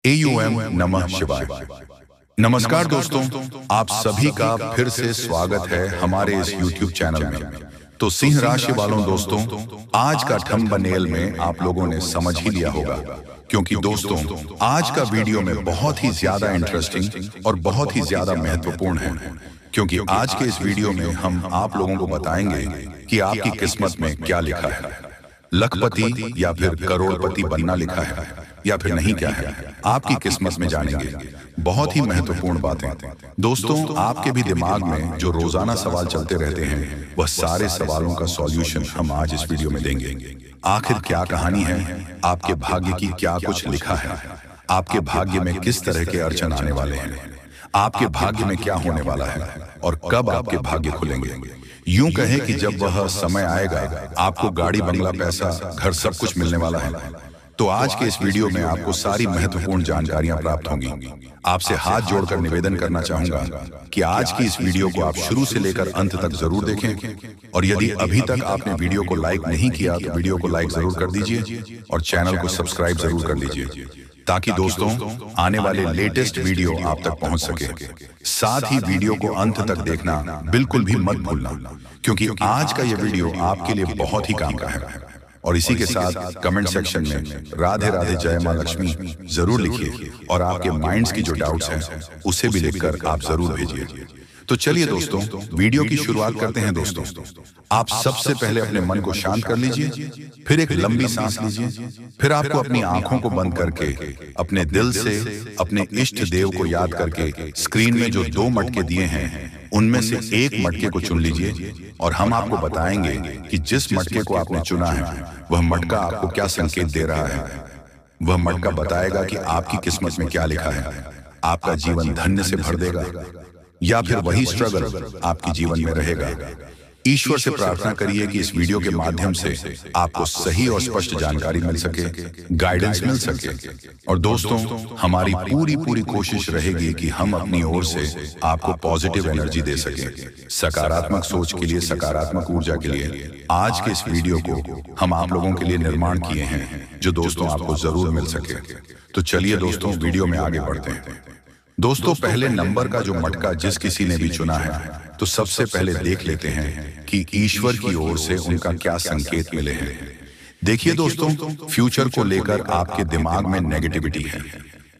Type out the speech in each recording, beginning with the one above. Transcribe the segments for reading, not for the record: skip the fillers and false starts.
AUM नमः शिवाय। नमस्कार दोस्तों, आप सभी का फिर से स्वागत है हमारे इस YouTube चैनल में। तो सिंह राशि वालों दोस्तों, आज का थंबनेल में आप लोगों ने समझ ही लिया होगा, क्योंकि दोस्तों आज का वीडियो में बहुत ही ज्यादा इंटरेस्टिंग और बहुत ही ज्यादा महत्वपूर्ण है, क्योंकि आज के इस वीडियो में हम आप लोगों को बताएंगे कि आपकी किस्मत में क्या लिखा है। लखपति या फिर करोड़पति बनना लिखा है या फिर नहीं, क्या है आपकी किस्मत में जानेंगे। बहुत ही महत्वपूर्ण बातें दोस्तों, आपके भी दिमाग में जो रोजाना सवाल चलते रहते हैं, वह सारे सवालों का सॉल्यूशन हम आज इस वीडियो में देंगे। आखिर क्या कहानी है, आपके भाग्य की क्या कुछ लिखा है, आपके भाग्य में किस तरह के अड़चन आने वाले हैं, आपके भाग्य में क्या होने वाला है और कब आपके भाग्य खुलेंगे। यूं कहें कि जब वह समय आएगा, आपको गाड़ी, बंगला, पैसा, घर सब कुछ मिलने वाला है। तो आज के इस वीडियो में आपको सारी महत्वपूर्ण जानकारियां प्राप्त होंगी। आपसे हाथ जोड़कर निवेदन करना चाहूंगा कि आज की इस वीडियो को आप शुरू से लेकर अंत तक जरूर देखें, और यदि अभी तक आपने वीडियो को लाइक नहीं किया तो वीडियो को लाइक जरूर कर दीजिए और चैनल को सब्सक्राइब जरूर कर लीजिए, ताकि दोस्तों आने वाले लेटेस्ट वीडियो आप तक पहुंच सके। साथ ही वीडियो को अंत तक देखना बिल्कुल भी मत भूलना, क्योंकि आज का यह वीडियो आपके लिए बहुत ही काम का है। और इसी के साथ कमेंट सेक्शन में राधे राधे जय मां लक्ष्मी जरूर लिखिए, और आपके माइंड्स की जो डाउट्स हैं उसे भी लिखकर आप जरूर भेजिए। तो चलिए दोस्तों, वीडियो की शुरुआत करते हैं। दोस्तों आप सबसे पहले अपने मन को शांत कर लीजिए, फिर एक लंबी सांस लीजिए, फिर आपको अपनी आंखों को बंद करके अपने दिल से अपने इष्ट देव को याद करके स्क्रीन में जो 2 मटके दिए हैं उनमें से एक मटके को चुन लीजिए, और हम आपको बताएंगे कि जिस मटके को आपने चुना है वह मटका आपको क्या संकेत दे रहा है। वह मटका बताएगा कि आपकी किस्मत में क्या लिखा है। आपका जीवन धन्य से भर देगा या फिर वही स्ट्रगल आपके जीवन में रहेगा। ईश्वर से प्रार्थना करिए कि इस वीडियो के माध्यम से आपको सही और स्पष्ट जानकारी मिल सके, गाइडेंस मिल सके। और दोस्तों हमारी पूरी कोशिश रहेगी कि हम अपनी ओर से आपको पॉजिटिव एनर्जी दे सके, सकारात्मक सोच के लिए, सकारात्मक ऊर्जा के लिए। आज के इस वीडियो को हम आप लोगों के लिए निर्माण किए हैं, जो दोस्तों आपको जरूर मिल सके। तो चलिए दोस्तों वीडियो में आगे बढ़ते हैं। दोस्तों पहले नंबर का जो मटका जिस किसी ने भी चुना है, तो सबसे पहले देख लेते हैं कि ईश्वर की ओर से उनका क्या संकेत मिले हैं। देखिए दोस्तों, फ्यूचर को लेकर आपके दिमाग में नेगेटिविटी है।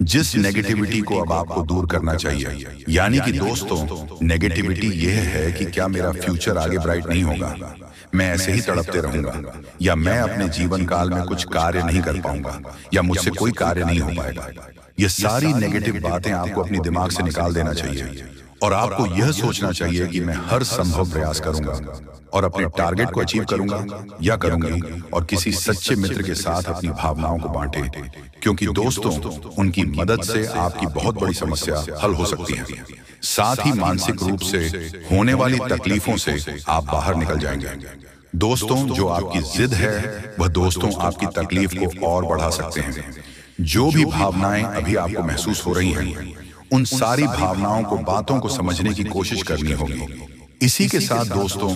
जिस नेगेटिविटी को अब आपको दूर करना चाहिए, यानी कि दोस्तों नेगेटिविटी यह है कि क्या मेरा फ्यूचर आगे ब्राइट नहीं होगा, मैं ऐसे ही तड़पते रहूंगा, या मैं अपने जीवन काल में कुछ कार्य नहीं कर पाऊंगा, या मुझसे कोई कार्य नहीं हो पाएगा। ये सारी नेगेटिव बातें आपको अपने दिमाग से निकाल देना चाहिए, और आपको यह सोचना चाहिए कि मैं हर संभव प्रयास करूंगा और अपने टारगेट को अचीव करूंगा या करूंगी, और किसी सच्चे मित्र के साथ अपनी भावनाओं को बांटे, क्योंकि दोस्तों उनकी मदद से आपकी बहुत बड़ी समस्या हल हो सकती है। साथ ही मानसिक रूप से होने वाली तकलीफों से आप बाहर निकल जाएंगे। दोस्तों जो आपकी जिद है वह दोस्तों आपकी तकलीफ को और बढ़ा सकते हैं। जो भी भावनाएं अभी आपको महसूस हो रही हैं, उन सारी भावनाओं को, बातों को समझने की कोशिश करनी होगी। इसी के साथ दोस्तों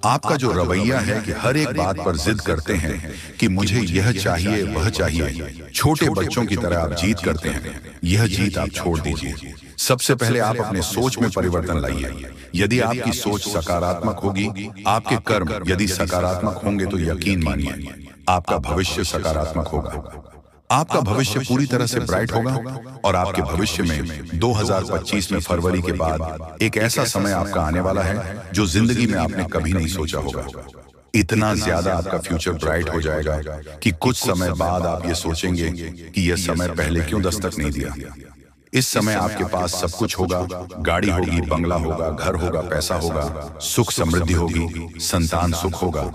आपका जो रवैया है कि हर एक बात पर जिद करते हैं कि मुझे यह चाहिए वह चाहिए, छोटे बच्चों की तरह आप जीत करते हैं, यह जीत आप छोड़ दीजिए। सबसे पहले आप अपने सोच में परिवर्तन लाइए। यदि आपकी सोच सकारात्मक होगी, आपके कर्म यदि सकारात्मक होंगे, तो यकीन मानिए आपका भविष्य सकारात्मक होगा। आपका भविष्य पूरी तरह से ब्राइट होगा, और आपके भविष्य में 2025 में फरवरी के बाद एक ऐसा समय आपका आने वाला है जो जिंदगी में आपने कभी नहीं सोचा होगा। इतना ज्यादा आपका फ्यूचर ब्राइट हो जाएगा कि कुछ समय बाद आप ये सोचेंगे कि यह समय पहले क्यों दस्तक नहीं दिया। इस समय आपके पास सब कुछ होगा, गाड़ी होगी, बंगला होगा, घर होगा, पैसा होगा, सुख समृद्धि होगी, संतान सुख होगा।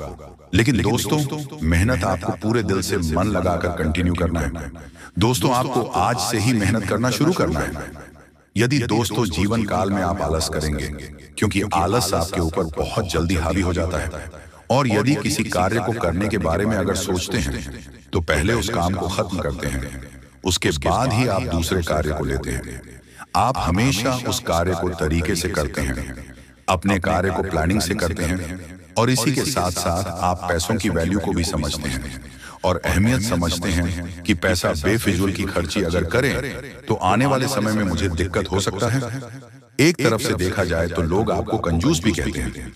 लेकिन दोस्तों मेहनत आपको पूरे दिल से मन लगाकर कंटिन्यू करना है। दोस्तों आपको आज से ही मेहनत करना शुरू करना है। यदि दोस्तों जीवन काल में आप आलस करेंगे, क्योंकि आलस आपके ऊपर बहुत जल्दी हावी हो जाता है, और यदि किसी कार्य को करने के बारे में अगर सोचते हैं तो पहले उस काम को खत्म करते हैं, उसके बाद ही आप दूसरे कार्य को लेते हैं। आप हमेशा उस कार्य को तरीके से करते हैं, अपने कार्य को प्लानिंग से करते हैं, और इसी के साथ साथ आप पैसों की वैल्यू को भी समझते हैं, और अहमियत समझते हैं कि पैसा बेफिजूल की खर्ची अगर करें तो आने वाले समय में मुझे दिक्कत हो सकता है। एक तरफ से देखा जाए तो लोग आपको कंजूस भी कहते हैं,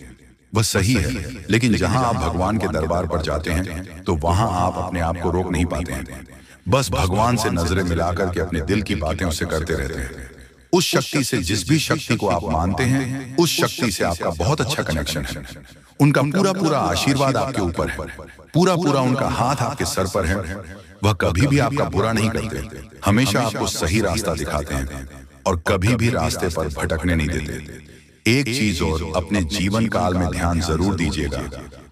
वह सही है, लेकिन जहां आप भगवान के दरबार पर जाते हैं तो वहां आप अपने आप को रोक नहीं पाते हैं। बस भगवान से नजरें मिलाकर के अपने दिल की बातें उससे करते रहते हैं। उस शक्ति से, जिस भी शक्ति को आप मानते हैं, उस शक्ति से आपका बहुत अच्छा कनेक्शन है। उनका पूरा पूरा आशीर्वाद आपके ऊपर है, पूरा पूरा उनका हाथ आपके सर पर है। वह कभी भी आपका बुरा नहीं करते, हमेशा आपको सही रास्ता दिखाते हैं और कभी भी रास्ते पर भटकने नहीं देते। एक चीज और, अपने जीवन काल में ध्यान जरूर दीजिएगा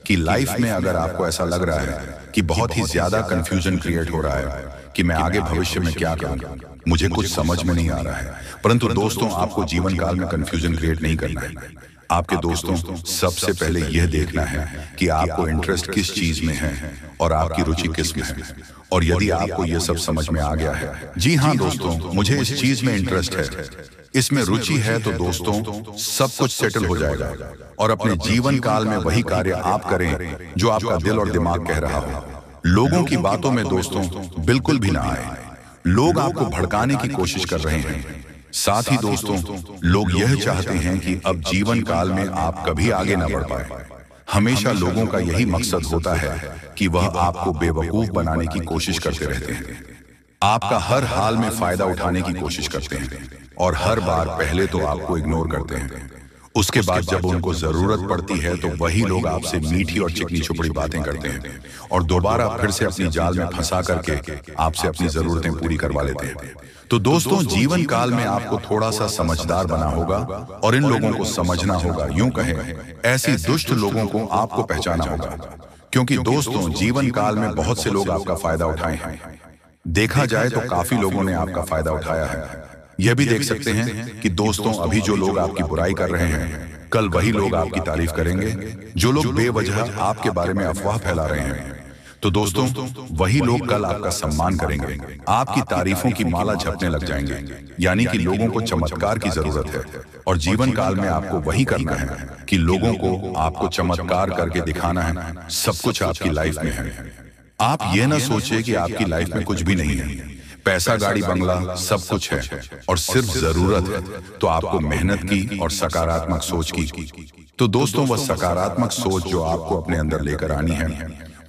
कि लाइफ में अगर आपको ऐसा लग रहा है कि बहुत ही ज्यादा कंफ्यूजन क्रिएट हो रहा है कि मैं आगे भविष्य में क्या करूं, मुझे कुछ समझ में नहीं आ रहा है, परंतु दोस्तों आपको जीवन काल में कंफ्यूजन क्रिएट नहीं करना है। आपके दोस्तों सबसे पहले यह देखना है कि आपको इंटरेस्ट किस चीज में है और आपकी रुचि किस में है। और यदि आपको यह सब समझ में आ गया है, जी हाँ दोस्तों मुझे इस चीज में इंटरेस्ट है, इसमें रुचि है, तो दोस्तों सब कुछ सेटल हो जाएगा और अपने जीवन काल में वही कार्य आप करें जो आपका दिल और दिमाग कह रहा हो। लोगों की बातों में दोस्तों बिल्कुल भी ना आए। लोग आपको भड़काने की कोशिश कर रहे हैं। साथ ही दोस्तों लोग यह चाहते हैं कि अब जीवन काल में आप कभी आगे ना बढ़ पाए। हमेशा लोगों का यही मकसद होता है कि वह आपको बेवकूफ बनाने की कोशिश करते रहते हैं, आपका हर हाल में फायदा उठाने की कोशिश करते हैं और हर बार पहले तो आपको इग्नोर करते हैं। उसके बाद जब उनको जरूरत पड़ती है तो वही लोग आपसे मीठी और चिकनी छुपड़ी बातें करते हैं और दोबारा फिर से अपनी जाल में फंसा करके आपसे अपनी जरूरतें पूरी करवा लेते हैं। तो दोस्तों जीवन काल में आपको थोड़ा सा समझदार बना होगा और इन लोगों को समझना होगा, यूं कहें ऐसी दुष्ट लोगों को आपको पहचाना होगा, क्योंकि दोस्तों जीवन काल में बहुत से लोग आपका फायदा उठाए हैं। देखा जाए तो काफी लोगों ने आपका फायदा उठाया है। यह भी देख सकते हैं कि दोस्तों अभी जो लोग आपकी बुराई कर रहे हैं, कल वही लोग आपकी तारीफ करेंगे। जो लोग बेवजह आपके बारे में अफवाह फैला रहे हैं, तो दोस्तों वही लोग कल आपका सम्मान करेंगे, आपकी तारीफों की माला जपने लग जाएंगे। यानी कि लोगों को चमत्कार की जरूरत है और जीवन काल में आपको वही करना है कि लोगों को आपको चमत्कार करके दिखाना है। सब कुछ आपकी लाइफ में है। आप ये ना सोचिए कि आपकी लाइफ में कुछ भी नहीं है। पैसा, गाड़ी, बंगला सब कुछ है और सिर्फ जरूरत है तो आपको मेहनत की और सकारात्मक सोच की। तो दोस्तों वह सकारात्मक सोच जो आपको अपने अंदर लेकर आनी है,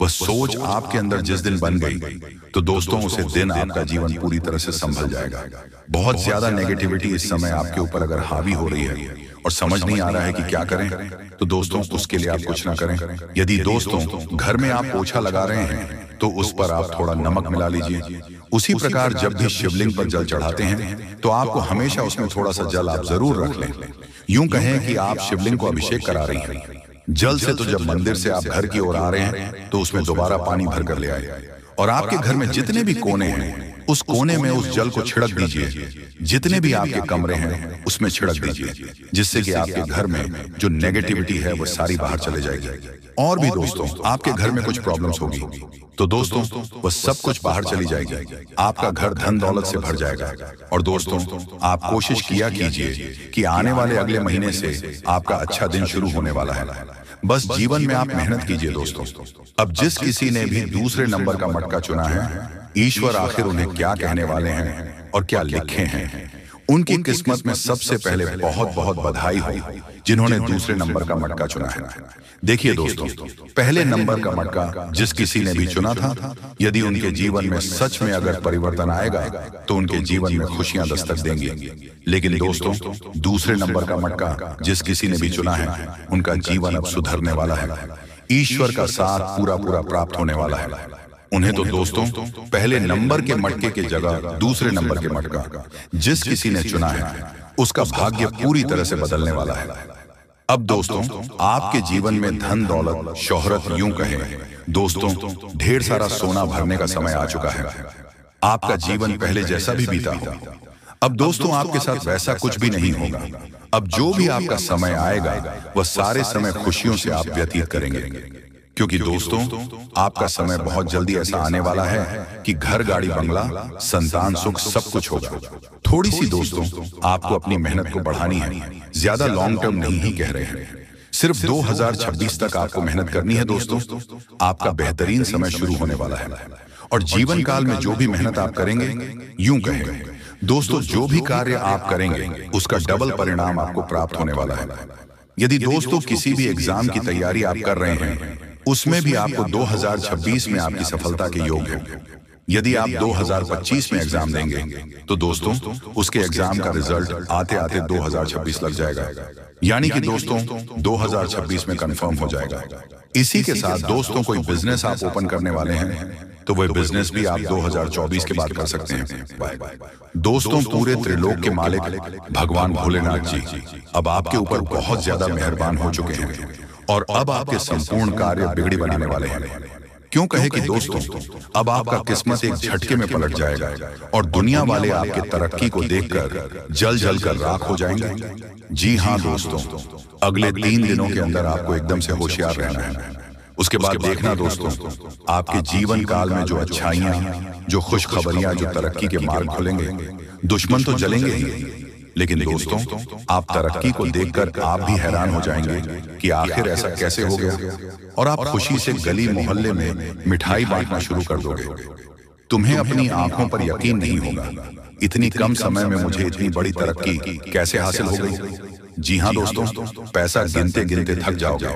वह सोच आपके अंदर जिस दिन बन गई तो दोस्तों उसे दिन आपका जीवन पूरी तरह से संभल जाएगा। बहुत ज्यादा नेगेटिविटी इस समय आपके ऊपर अगर हावी हो रही है और समझ नहीं आ रहा है कि क्या करें, तो दोस्तों उसके लिए आप कुछ ना करें। यदि दोस्तों घर में आप पोछा लगा रहे हैं तो उस पर आप थोड़ा नमक मिला लीजिए। उसी प्रकार जब भी शिवलिंग पर जल चढ़ाते हैं तो आपको हमेशा उसमें थोड़ा सा जल आप जरूर रख लें। यूं कहें कि आप शिवलिंग को अभिषेक करा रही हैं। जल से तो जब मंदिर से आप घर की ओर आ रहे हैं तो उसमें दोबारा पानी भर कर ले आए और आपके घर में जितने भी कोने हैं उस कोने में उस जल को छिड़क दीजिए। जितने भी आपके कमरे हैं उसमें छिड़क दीजिए, जिससे कि आपके घर में जो नेगेटिविटी है वो सारी बाहर चले जाएगी। और भी दोस्तों आपके घर में कुछ प्रॉब्लम्स होगी तो दोस्तों वो सब कुछ बाहर चली जाएगी। आपका घर धन दौलत से भर जाएगा। और दोस्तों आप कोशिश किया कीजिए कि आने वाले अगले महीने से आपका अच्छा दिन शुरू होने वाला है। बस जीवन में आप मेहनत कीजिए दोस्तों। अब जिस किसी ने भी दूसरे नंबर का मटका चुना है, ईश्वर आखिर उन्हें क्या कहने वाले हैं और क्या लिखे हैं। उनकी किस्मत में सबसे पहले बहुत बहुत बधाई हो जिन्होंने दूसरे नंबर का मटका चुना है। देखिए दोस्तों पहले नंबर का मटका जिस किसी ने भी चुना था, यदि उनके जीवन में सच में अगर परिवर्तन आएगा तो उनके जीवन में खुशियां दस्तक देंगी। लेकिन दोस्तों दूसरे नंबर का मटका जिस किसी ने भी चुना है, उनका जीवन अब सुधरने वाला है। ईश्वर का साथ पूरा पूरा प्राप्त होने वाला है उन्हें। तो दोस्तों पहले नंबर के मटके की जगह दूसरे नंबर के मटका जिस किसी ने चुना है, उसका भाग्य पूरी तरह से बदलने वाला है। अब दोस्तों आपके जीवन में धन दौलत शोहरत यूं कहें दोस्तों ढेर सारा सोना भरने का समय आ चुका है। आपका जीवन पहले जैसा भी बीता हो, अब दोस्तों आपके साथ वैसा कुछ भी नहीं होगा। अब जो भी आपका समय आएगा वह सारे समय खुशियों से आप व्यतीत करेंगे, क्योंकि दोस्तों आपका समय बहुत जल्दी ऐसा आने वाला है कि घर, गाड़ी, बंगला, संतान, सुख सब कुछ होगा। थोड़ी सी दोस्तों आपको अपनी मेहनत को बढ़ानी है, ज्यादा लॉन्ग टर्म नहीं ही कह रहे हैं। सिर्फ 2026 तक आपको मेहनत करनी है दोस्तों। आपका बेहतरीन समय शुरू होने वाला है और जीवन काल में जो भी मेहनत आप करेंगे, यूं कहें दोस्तों, जो भी कार्य आप करेंगे उसका डबल परिणाम आपको प्राप्त होने वाला है। यदि दोस्तों किसी भी एग्जाम की तैयारी आप कर रहे हैं, उसमें भी आपको 2026 में आपकी सफलता के योग है। यदि आप 2025 में एग्जाम देंगे तो दोस्तों उसके एग्जाम का रिजल्ट आते आते 2026 लग जाएगा, यानी कि दोस्तों 2026 में कंफर्म हो जाएगा। इसी के साथ दोस्तों कोई बिजनेस आप ओपन करने वाले हैं तो वह बिजनेस भी आप 2024 के बाद कर सकते हैं। दोस्तों पूरे त्रिलोक के मालिक भगवान भोलेनाथ जी अब आपके ऊपर बहुत ज्यादा मेहरबान हो चुके हैं और अब आपके संपूर्ण कार्य बिगड़ी बनाने वाले हैं। क्यों कहे कि दोस्तों अब आपका किस्मत एक झटके में पलट जाएगा और दुनिया वाले आपके तरक्की को देखकर जल जल कर राख हो जाएंगे। जी हाँ दोस्तों, अगले 3 दिनों के अंदर आपको एकदम से होशियार रहना है। उसके बाद देखना दोस्तों, आपके जीवन काल में जो अच्छाइयां, जो खुशखबरियां, जो तरक्की के मार्ग खुलेंगे। दुश्मन तो जलेंगे ही, लेकिन दोस्तों आप तरक्की को देखकर आप भी हैरान हो जाएंगे कि आखिर ऐसा कैसे हो गया, और आप खुशी से गली मोहल्ले में मिठाई बांटना शुरू कर दोगे। तुम्हें अपनी आंखों पर यकीन नहीं होगा, इतनी कम समय में मुझे इतनी बड़ी तरक्की कैसे हासिल हो गई। जी हाँ दोस्तों, पैसा गिनते गिनते थक जाओगे,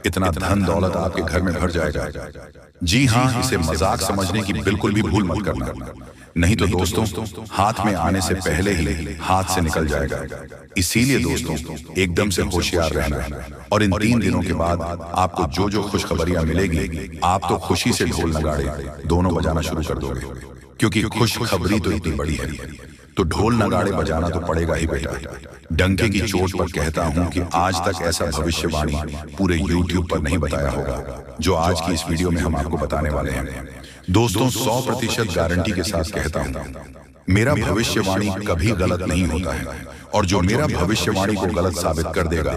इतना धन दौलत आपके घर में भर जाएगा। जी हाँ, इसे मजाक समझने की बिल्कुल भी भूल मत करना, नहीं तो दोस्तों हाथ में आने से पहले ही हाथ से निकल जाएगा। इसीलिए दोस्तों एकदम से होशियार रहना है, और इन 3 दिनों के बाद आपको जो जो खुशखबरियां मिलेगी, आप तो खुशी से ढोल नगाड़े दोनों बजाना शुरू कर दोगे, क्योंकि खुशखबरी तो इतनी बड़ी है तो ढोल नगाड़े बजाना तो पड़ेगा ही बेटा। डंके की चोट पर कहता हूं कि आज तक ऐसा भविष्यवाणी पूरे YouTube पर नहीं बताया होगा जो आज की इस वीडियो में हम आपको बताने वाले हैं। दोस्तों 100% गारंटी के साथ कहता हूं, मेरा भविष्यवाणी कभी गलत नहीं होता है, और जो मेरा भविष्यवाणी को गलत साबित कर देगा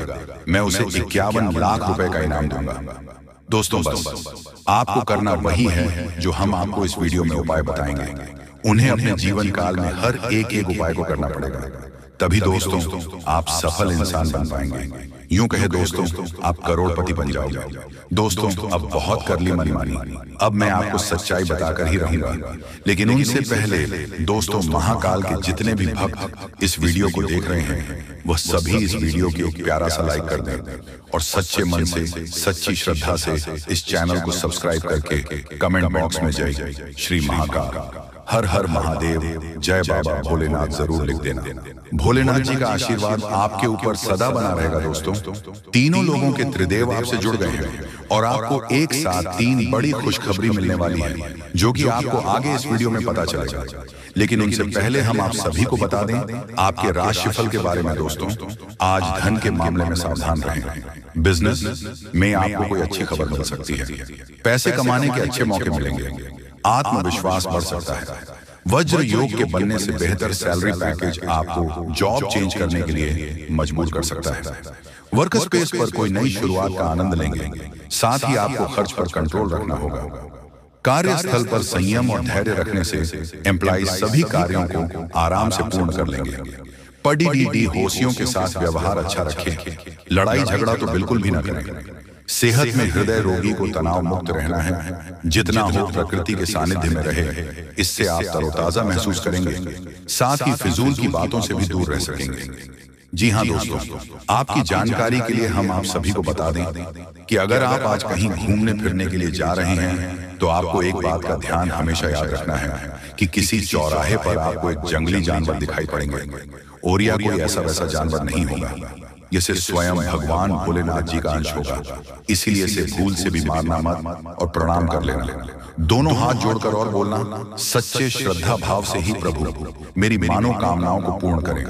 मैं उसे 51 लाख रुपए का इनाम दूंगा। दोस्तों बस आपको करना वही है जो हम आपको इस वीडियो में उपाय बताएंगे। उन्हें अपने जीवन काल में हर एक उपाय को करना पड़ेगा, तभी दोस्तों आप सफल इंसान बन पाएंगे। यूं कहे दोस्तों आप करोड़पति बन जाओगे। दोस्तों अब बहुत कर ली मनमानी, अब मैं आपको सच्चाई बताकर ही रहूंगा, लेकिन उनसे पहले दोस्तों महाकाल के जितने भी भक्त इस वीडियो को देख रहे हैं वह सभी इस वीडियो को एक प्यारा सा लाइक कर दें, और सच्चे मन से सच्ची श्रद्धा से इस चैनल को सब्सक्राइब करके कमेंट बॉक्स में जय श्री महाकाल, हर हर महादेव, जय बाबा भोलेनाथ जरूर लिख देना। भोलेनाथ जी का आशीर्वाद आपके ऊपर सदा बना रहेगा। दोस्तों तीनों लोगों के त्रिदेव आपसे जुड़ गए हैं और आपको एक साथ 3 बड़ी खुशखबरी मिलने वाली है, जो कि आपको आगे इस वीडियो में पता चलेगा। लेकिन उनसे पहले हम आप सभी को बता दें आपके राशिफल के बारे में। दोस्तों आज धन के मामले में सावधान रहें। बिजनेस में आपको कोई अच्छी खबर मिल सकती है, पैसे कमाने के अच्छे मौके मिलेंगे, आत्मविश्वास बढ़ सकता है, वज्र योग के बनने से बेहतर सैलरी पैकेज आपको जॉब चेंज करने के लिए मजबूर कर सकता है। वर्क स्पेस पर कोई नई शुरुआत का आनंद लेंगे, साथ ही आपको खर्च पर कंट्रोल रखना होगा। कार्यस्थल पर संयम और धैर्य रखने से एम्प्लॉइज सभी कार्यों को आराम से पूर्ण कर लेंगे। पढ़ी होशियों के साथ व्यवहार अच्छा रखें, लड़ाई झगड़ा तो बिल्कुल भी न करें। सेहत में हृदय रोगी को तनाव मुक्त रहना है, जितना हो प्रकृति के सानिध्य में रहे, इससे आप तरोताजा महसूस करेंगे, साथ ही फिजूल की बातों से भी दूर रह सकेंगे। जी हाँ दोस्तों, आपकी जानकारी के लिए हम आप सभी को बता दें कि अगर आप आज कहीं घूमने फिरने के लिए जा रहे हैं तो आपको एक बात का ध्यान हमेशा याद रखना है कि किसी चौराहे पर आपको एक जंगली जानवर दिखाई पड़ेंगे, और या कोई ऐसा वैसा जानवर नहीं होगा, ये सिर्फ स्वयं भगवान भोलेनाथ जी का अंश होगा। इसीलिए इसे भूल से भी मारना मत और प्रणाम कर लेना। दोनों हाथ जोड़कर और बोलना, सच्चे श्रद्धा भाव से ही प्रभु मेरी मनोकामनाओं को पूर्ण करें,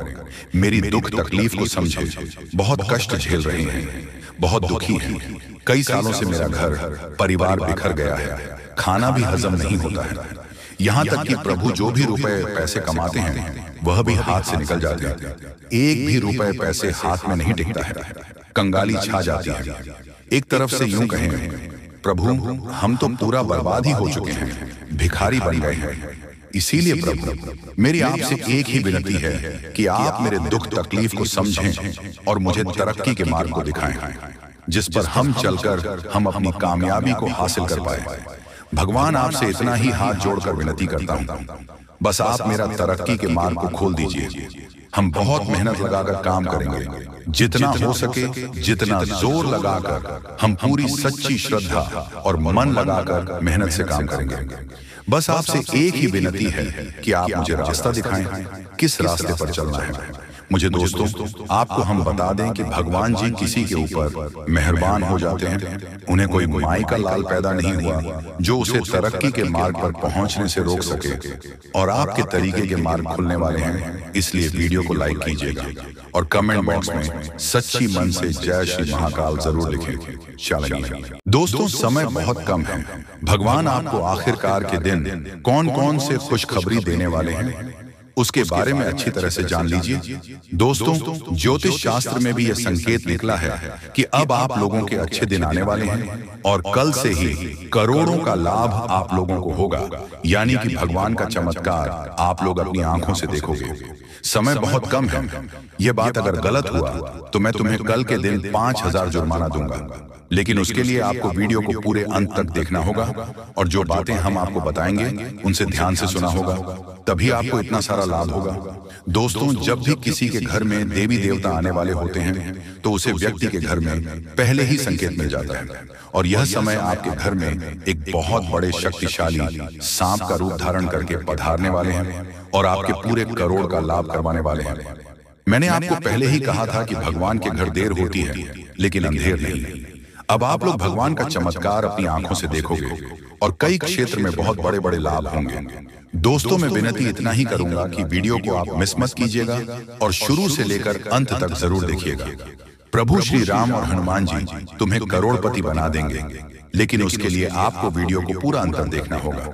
मेरी दुख तकलीफ को समझे, बहुत कष्ट झेल रहे हैं, बहुत दुखी हैं, कई सालों से मेरा घर परिवार बिखर गया है, खाना भी हजम नहीं होता है, यहाँ तक कि प्रभु जो भी रुपए पैसे कमाते हैं वह भी हाथ से निकल जाते हैं, एक भी रुपए पैसे हाथ में नहीं टिकता है, कंगाली छा जाती है। एक तरफ से यूं कहें, प्रभु हम तो पूरा बर्बाद ही हो चुके हैं, भिखारी बन गए हैं, इसीलिए प्रभु मेरी आपसे एक ही विनती है कि आप मेरे दुख तकलीफ को समझें और मुझे तरक्की के मार्ग को दिखाएं। जिस पर हम चलकर हम अपनी कामयाबी को हासिल कर पाए। भगवान आपसे इतना ही हाथ जोड़कर विनती करता हूँ, बस आप मेरा तरक्की के मार्ग को खोल दीजिए। हम बहुत मेहनत लगाकर काम करेंगे, जितना हो सके जितना जोर लगाकर हम पूरी सच्ची श्रद्धा और मन लगाकर मेहनत से काम करेंगे। बस आपसे एक ही विनती है कि आप मुझे रास्ता दिखाएं, किस रास्ते पर चलना है मुझे। दोस्तों, आपको हम बता दें कि भगवान जी किसी के ऊपर मेहरबान हो जाते हैं। उन्हें कोई माई का लाल पैदा नहीं हुआ जो उसे तरक्की के मार्ग पर पहुंचने से रोक सके, और आपके तरीके के मार्ग खुलने वाले हैं। इसलिए वीडियो को लाइक कीजिएगा और कमेंट बॉक्स में सच्ची मन से जय श्री महाकाल जरूर लिखें। चलिए दोस्तों, समय बहुत कम है। भगवान आपको आखिरकार के दिन कौन कौन से खुशखबरी देने वाले हैं उसके बारे में अच्छी तरह से जान लीजिए। दोस्तों, ज्योतिष शास्त्र में भी यह संकेत निकला है कि अब आप लोगों के अच्छे दिन आने वाले हैं, और कल से ही करोड़ों का लाभ आप लोगों को होगा। यानी कि भगवान का चमत्कार आप लोग अपनी आंखों से देखोगे। समय बहुत कम है। यह बात अगर गलत हुआ तो मैं तुम्हें कल के दिन 5000 जुर्माना दूंगा, लेकिन उसके लिए आपको वीडियो को पूरे अंत तक देखना होगा, और जो बातें हम आपको बताएंगे उनसे ध्यान से सुना होगा, तभी आपको इतना सारा लाभ होगा। दोस्तों, जब भी किसी के घर में देवी देवता आने वाले होते हैं तो उसे व्यक्ति के घर में पहले ही संकेत मिल जाता है, और यह समय आपके घर में एक बहुत बड़े शक्तिशाली सांप का रूप धारण करके पधारने वाले हैं और आपके पूरे करोड़ का लाभ करवाने वाले हैं। मैंने आपको पहले ही कहा था कि भगवान के घर देर होती है लेकिन अंधेर नहीं। अब आप लोग भगवान का चमत्कार अपनी आंखों से देखोगे और कई क्षेत्र में बहुत बड़े बड़े लाभ होंगे। दोस्तों, मैं विनती इतना ही करूंगा कि वीडियो को आप मिस मत कीजिएगा और शुरू से लेकर अंत तक जरूर देखिएगा। प्रभु श्री राम और हनुमान जी तुम्हें करोड़पति बना देंगे, लेकिन उसके लिए आपको वीडियो को पूरा अंतर देखना होगा,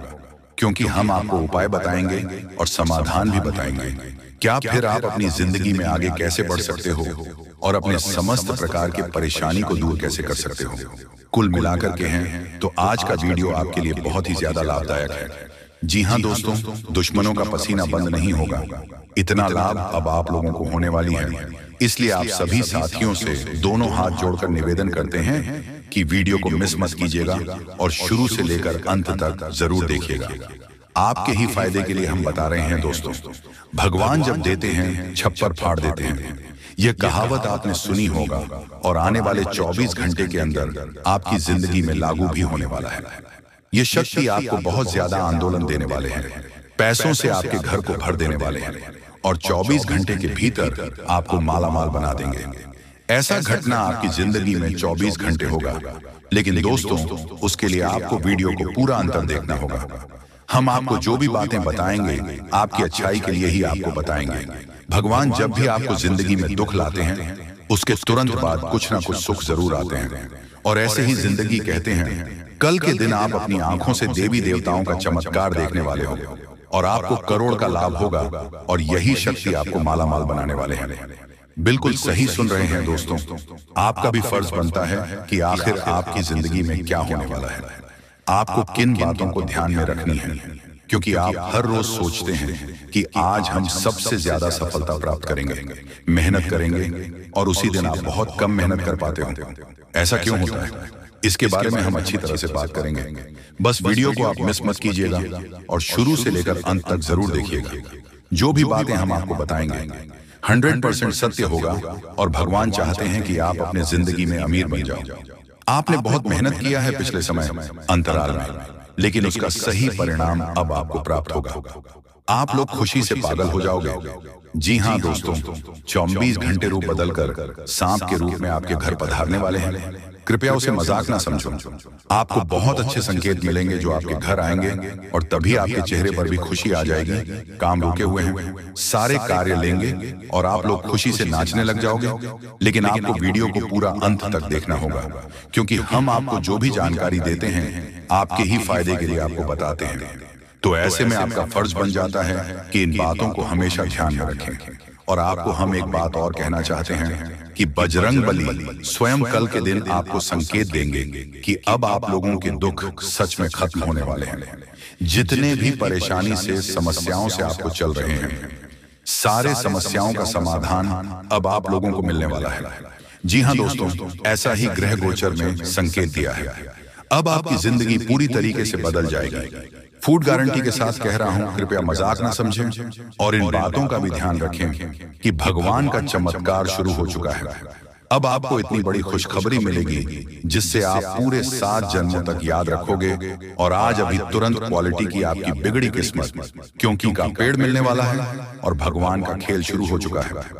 क्योंकि हम आपको उपाय बताएंगे और समाधान भी बताएंगे। क्या फिर आप अपनी जिंदगी में आगे कैसे बढ़ सकते हो और अपने समस्त प्रकार की परेशानी को दूर कैसे कर सकते हो। कुल मिलाकर के हैं तो आज का वीडियो आपके लिए बहुत ही ज्यादा लाभदायक है। जी हाँ दोस्तों, दुश्मनों का पसीना बंद नहीं होगा। इतना लाभ अब आप लोगों को होने वाली है। इसलिए आप सभी साथियों से दोनों हाथ जोड़कर निवेदन करते हैं कि वीडियो को मिस मत कीजिएगा और शुरू से लेकर अंत तक जरूर देखिएगा। आपके ही फायदे के लिए हम बता रहे हैं दोस्तों। भगवान जब देते हैं छप्पर फाड़ देते हैं, यह कहावत आपने सुनी होगा, और आने वाले 24 घंटे के अंदर आपकी जिंदगी में लागू भी होने वाला है। ये शक्ति आपको बहुत ज्यादा आंदोलन देने वाले हैं, पैसों से आपके घर को भर देने वाले हैं, और 24 घंटे के भीतर आपको मालामाल बना देंगे। ऐसा घटना आपकी जिंदगी में 24 घंटे होगा, लेकिन दोस्तों उसके लिए आपको वीडियो को पूरा अंतर देखना होगा। हम आपको जो भी बातें बताएंगे आपकी अच्छाई के लिए ही आपको बताएंगे। भगवान जब भी आपको जिंदगी में दुख लाते हैं उसके तुरंत बाद कुछ ना कुछ सुख जरूर आते हैं, और ऐसे ही जिंदगी कहते हैं। कल के दिन आप अपनी आंखों से देवी देवताओं का चमत्कार देखने वाले हो और आपको करोड़ का लाभ होगा, और यही शक्ति आपको मालामाल बनाने वाले हैं। बिल्कुल सही सुन रहे हैं दोस्तों। आपका भी फर्ज बनता है कि आखिर आपकी जिंदगी में क्या होने वाला है, आपको किन बातों को ध्यान में रखनी है, क्योंकि आप हर रोज सोचते हैं कि आज हम सबसे ज्यादा सफलता प्राप्त करेंगे, मेहनत करेंगे, और उसी दिन आप बहुत कम मेहनत कर पाते हो। ऐसा क्यों होता है, इसके बारे में हम अच्छी तरह से बात करेंगे। बस वीडियो को आप मिस मत कीजिएगा और शुरू से लेकर अंत तक जरूर देखिएगा। जो भी बातें हम आपको बताएंगे 100% सत्य होगा, और भगवान चाहते हैं कि आप अपने जिंदगी में अमीर बन जाओ। आपने बहुत मेहनत किया है पिछले समय अंतराल में, लेकिन उसका सही परिणाम अब आपको प्राप्त होगा। आप लोग खुशी से पागल हो जाओगे। जी हाँ दोस्तों, 24 घंटे रूप बदलकर सांप के रूप में आपके घर पधारने वाले हैं। कृपया उसे मजाक ना समझो। आपको बहुत अच्छे संकेत मिलेंगे जो आपके घर आएंगे, और तभी आपके चेहरे पर भी खुशी आ जाएगी। काम रुके हुए हैं, सारे कार्य लेंगे और आप लोग खुशी से नाचने लग जाओगे। लेकिन आपको वीडियो को पूरा अंत तक देखना होगा, क्योंकि हम आपको जो भी जानकारी देते हैं आपके ही फायदे के लिए आपको बताते हैं। तो ऐसे में आपका फर्ज बन जाता है कि इन बातों को हमेशा ध्यान में रखें। और आपको हम एक बात और कहना चाहते हैं कि बजरंग बली स्वयं कल के दिन आपको संकेत देंगे कि अब आप लोगों के दुख सच में खत्म होने वाले हैं। जितने भी परेशानी से समस्याओं से आपको चल रहे हैं, सारे समस्याओं का समाधान अब आप लोगों को मिलने वाला है। जी हाँ दोस्तों, ऐसा ही ग्रह गोचर में संकेत दिया है। अब आपकी जिंदगी पूरी तरीके से बदल जाएगी। फूड गारंटी के साथ कह रहा हूं, कृपया मजाक ना समझें और इन बातों का भी ध्यान रखें कि भगवान का चमत्कार शुरू हो चुका है। अब आपको इतनी बड़ी खुशखबरी मिलेगी जिससे आप पूरे 7 जन्मों तक याद रखोगे। और आज अभी तुरंत क्वालिटी की आपकी बिगड़ी किस्मत, क्योंकि का पेड़ मिलने वाला है और भगवान का खेल शुरू हो चुका है।